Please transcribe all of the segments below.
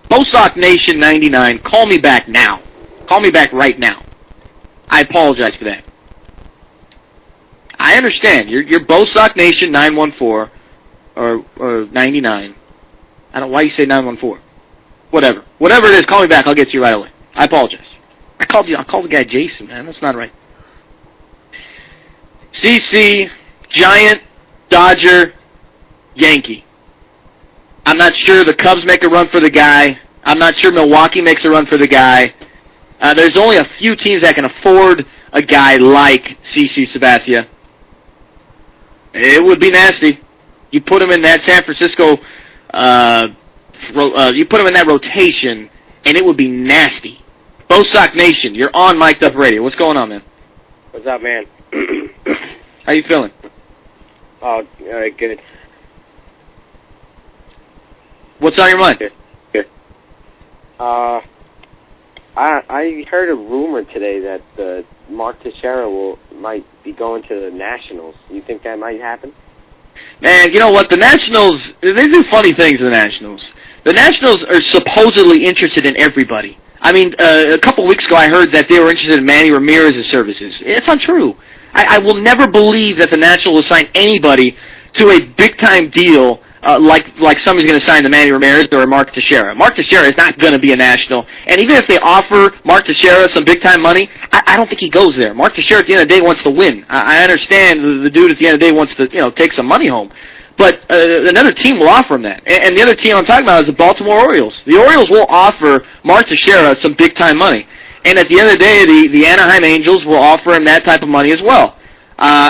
Bosock Nation 99, call me back now. Call me back right now. I apologize for that. I understand. You're Bosock Nation 914 or 99. I don't know why you say 914. Whatever. Whatever it is, call me back. I'll get to you right away. I apologize. I called the guy Jason, man. That's not right. CC, Giant, Dodger, Yankee. I'm not sure the Cubs make a run for the guy. I'm not sure Milwaukee makes a run for the guy. There's only a few teams that can afford a guy like CC Sabathia. It would be nasty. You put him in that San Francisco, you put him in that rotation, and it would be nasty. Bosock Nation, you're on Mic'd Up Radio. What's going on, man? What's up, man? How you feeling? Oh, good. What's on your mind? Good. I heard a rumor today that Mark Teixeira might be going to the Nationals. You think that might happen? Man, you know what? The Nationals, they do funny things to the Nationals. The Nationals are supposedly interested in everybody. I mean, a couple weeks ago I heard that they were interested in Manny Ramirez's services. It's untrue. I will never believe that the Nationals will sign anybody to a big-time deal like somebody's going to sign the Manny Ramirez or Mark Teixeira. Mark Teixeira is not going to be a National. And even if they offer Mark Teixeira some big-time money, I don't think he goes there. Mark Teixeira at the end of the day wants to win. I understand the dude at the end of the day wants to take some money home. But another team will offer him that. And the other team I'm talking about is the Baltimore Orioles. The Orioles will offer Mark Teixeira some big-time money. And at the end of the day, the Anaheim Angels will offer him that type of money as well.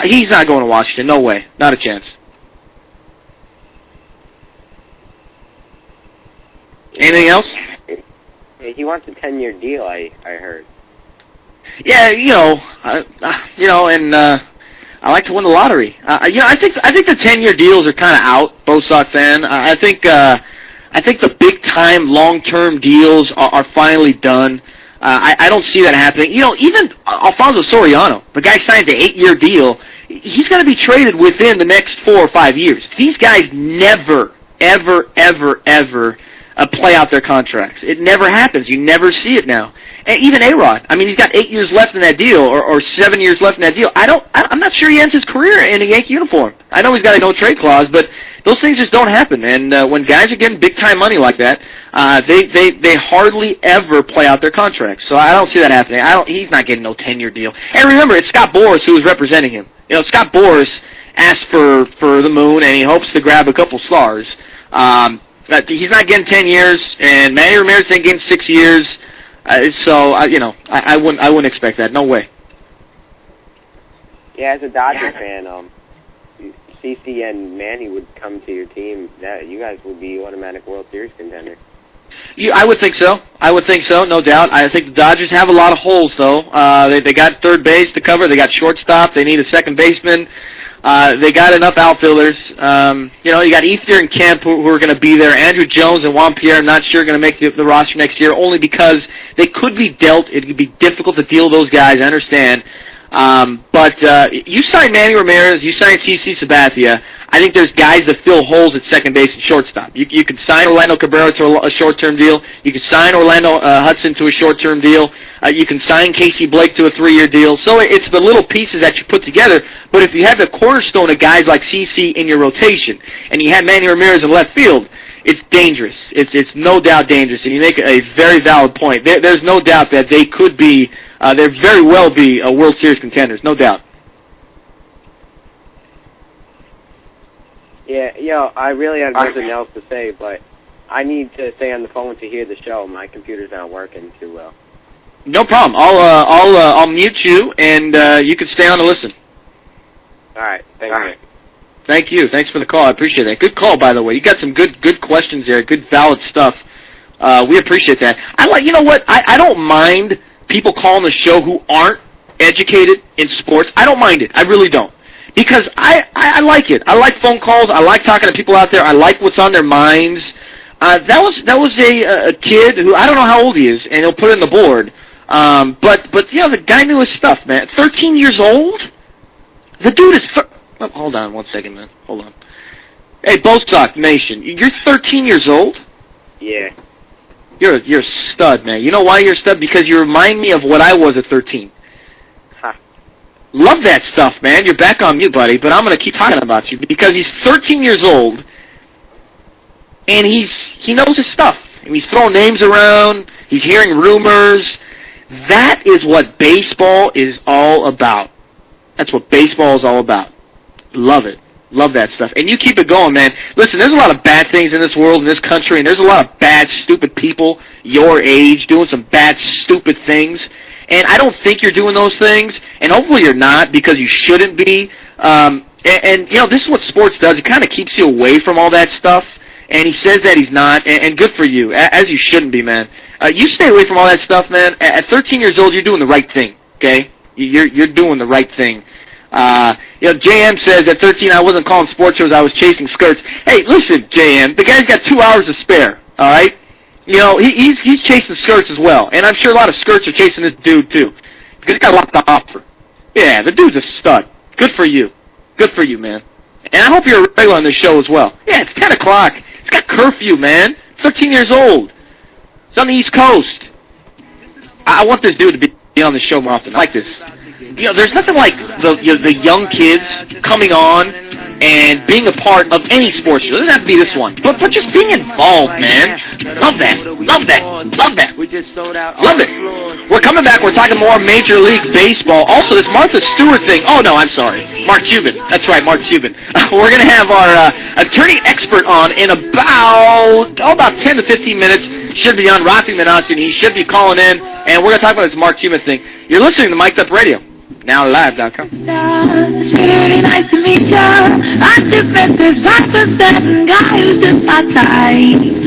He's not going to Washington. No way. Not a chance. Anything else? He wants a 10-year deal, I heard. Yeah, and I like to win the lottery. I think the 10-year deals are kind of out. Bo Sox fan. I think the big-time, long-term deals are finally done. I don't see that happening. Even Alfonso Soriano, the guy signed an 8-year deal. He's going to be traded within the next 4 or 5 years. These guys never, ever, ever, ever play out their contracts. It never happens. You never see it now. And even A-Rod, I mean, he's got 8 years left in that deal, or 7 years left in that deal. I'm not sure he ends his career in a Yankee uniform. I know he's got a no-trade clause, but those things just don't happen. And when guys are getting big-time money like that, they hardly ever play out their contracts. So I don't see that happening. He's not getting no 10-year deal. And remember, it's Scott Boras who is representing him. Scott Boras asked for the moon, and he hopes to grab a couple stars. He's not getting 10 years, and Manny Ramirez ain't getting 6 years. I wouldn't expect that. No way. Yeah, as a Dodger fan, CC and Manny would come to your team. You guys would be automatic World Series contenders. I would think so. No doubt. I think the Dodgers have a lot of holes, though. They got third base to cover. They got shortstop. They need a second baseman. They got enough outfielders. You got Ether and Kemp who are going to be there. Andrew Jones and Juan Pierre, I'm not sure, going to make the roster next year, only because they could be dealt. It could be difficult to deal those guys, I understand. But you sign Manny Ramirez, you sign CC Sabathia. I think there's guys that fill holes at second base and shortstop. You could sign Orlando Cabrera to a short-term deal. You could sign Orlando Hudson to a short-term deal. You can sign Casey Blake to a 3-year deal. So it's the little pieces that you put together. But if you have the cornerstone of guys like CC in your rotation, and you have Manny Ramirez in left field, it's dangerous. It's no doubt dangerous. And you make a very valid point. There's no doubt that they could be, they very well be a World Series contenders, no doubt. Yeah, I really have nothing else to say, but I need to stay on the phone to hear the show. My computer's not working too well. No problem. I'll mute you, and you can stay on and listen. All right. Thank you. Thank you. Thanks for the call. I appreciate that. Good call, by the way. You got some good questions there. Good, valid stuff. We appreciate that. You know what? I don't mind people calling the show who aren't educated in sports. I don't mind it. I really don't. Because I like it. I like phone calls. I like talking to people out there. I like what's on their minds. That was a kid who, I don't know how old he is, and he'll put it on the board. But the guy knew his stuff, man. 13 years old? The dude is... hold on one second, man. Hold on. Hey, Bostock Nation, you're 13 years old? Yeah. You're a stud, man. You know why you're a stud? Because you remind me of what I was at 13. Ha. Love that stuff, man. You're back on mute, buddy, but I'm going to keep talking about you because he's 13 years old, and he knows his stuff. And he's throwing names around. He's hearing rumors. That is what baseball is all about. That's what baseball is all about. Love it. Love that stuff. And you keep it going, man. Listen, there's a lot of bad things in this world, in this country, and there's a lot of bad, stupid people your age doing some bad, stupid things. And I don't think you're doing those things, and hopefully you're not because you shouldn't be. And you know, this is what sports does. It kind of keeps you away from all that stuff. And he says that he's not, and good for you, as you shouldn't be, man. You stay away from all that stuff, man. At 13 years old, you're doing the right thing, okay? You're doing the right thing. You know, JM says at 13 I wasn't calling sports shows, I was chasing skirts. Hey, listen, JM, the guy's got 2 hours to spare, all right? You know, he's chasing skirts as well, and I'm sure a lot of skirts are chasing this dude too, because he's got a lot to offer. Yeah, the dude's a stud. Good for you. Good for you, man. And I hope you're a regular on this show as well. Yeah, it's 10 o'clock. It's got curfew, man. 13 years old. It's on the East Coast. I want this dude to be on the show more often. I like this. You know, there's nothing like the young kids coming on and being a part of any sports show. It doesn't have to be this one, but just being involved, man. Love that. Love that. Love that. Love it. We're coming back. We're talking more Major League Baseball. Also, this Martha Stewart thing. Oh, no, I'm sorry. Mark Cuban. That's right, Mark Cuban. We're going to have our attorney expert on in about 10 to 15 minutes. Should be on Rafi Manassi. He should be calling in, and we're going to talk about this Mark Cuban thing. You're listening to Mic'd Up Radio. NowLive.com. It's really nice to meet ya. I just met this 5'7" guy who's just my type.